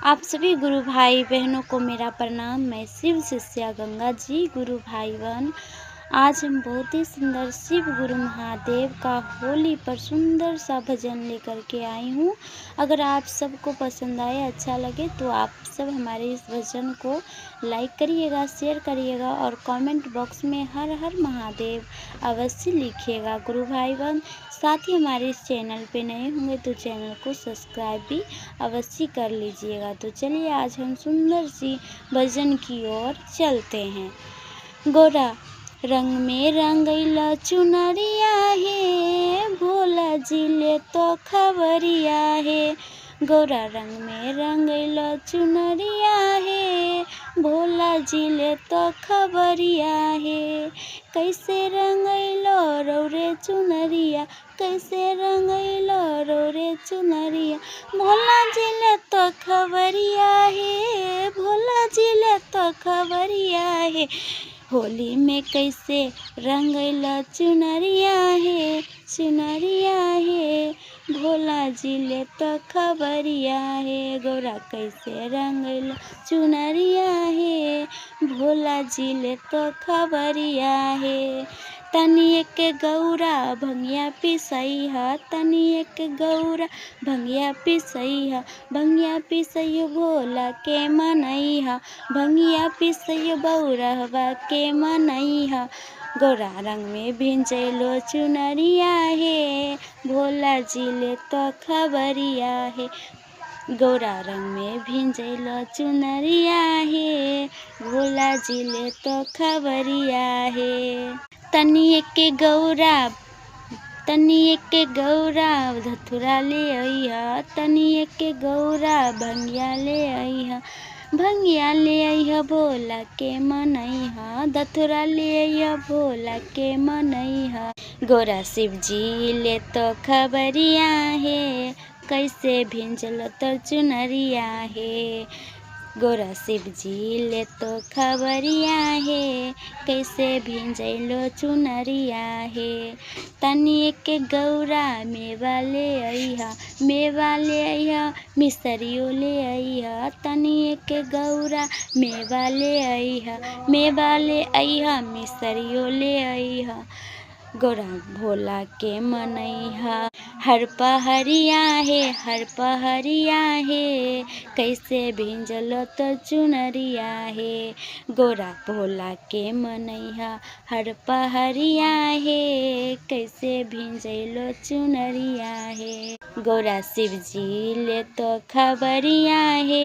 आप सभी गुरु भाई बहनों को मेरा प्रणाम। मैं शिव शिष्या गंगा जी। गुरु भाई बहन, आज हम बहुत ही सुंदर शिव गुरु महादेव का होली पर सुंदर सा भजन लेकर के आई हूँ। अगर आप सबको पसंद आए, अच्छा लगे तो आप सब हमारे इस भजन को लाइक करिएगा, शेयर करिएगा और कमेंट बॉक्स में हर हर महादेव अवश्य लिखिएगा। गुरु भाई बहन, साथ ही हमारे इस चैनल पे नए होंगे तो चैनल को सब्सक्राइब भी अवश्य कर लीजिएगा। तो चलिए आज हम सुंदर सी भजन की ओर चलते हैं। गोरा रंग में रंगैला चुनरिया है, भोला जिले तो खबरिया है। गोरा रंग में रंगैला चुनरिया है, भोला जिले तो खबरिया है। कैसे रंगैलो रौरे चुनरिया, कैसे रंगैलो रौरे चुनरिया, भोला जिले तो खबरिया है, भोला जिले तो खबरिया है। होली में कैसे रंगैला चुनरिया है, चुनरिया है, भोला जिले तो खबरिया है। गोरा कैसे रंगैला चुनरिया है, भोला जिले तो खबरिया है। तनिए के गौरा भंगिया पिसैहा, तनिए के गौरा भंगिया पिसैहा, भंगिया पिसैयो भोला के मनैहा, भंगिया पिसैयो बौरहवा के मनैहा। गोरा रंग में भिंजैलो चुनरिया है, भोला जिले तो खबरिया है। गोरा रंग में भिंजैलो चुनरिया है, भोला जिले तो खबरिया है। तनिए के गौरा धतुरा ले अइहा, तनिए के गौरा भंगिया ले अइहा, भंगिया ले अइहा भोला के मनैहा, धतुरा ले अइहा भोला के मनैहा। गोरा शिव जी ले तो खबरिया है, कैसे भिंजलो तो चुनरिया है। गोरा शिव जी ले तो खबरिया है, कैसे भिंजैलो चुनरिया है। तनिए के गौरा मेवा ले अइहा, मेवा ले अइहा, मिसरियो ले अइहा, तनिए के गौरा मेवा ले अइहा, मेवा ले अइहा, मिसरियो ले अइहा। गोरा भोला के मनैहा। हर पहरिया है, हर पहरिया है, कैसे भिंजलो तो चुनरिया है। गोरा भोला के मनैहा, हर पहरिया है, कैसे भिंजलो चुनरिया है। गोरा शिव जी ले तो खबरिया है।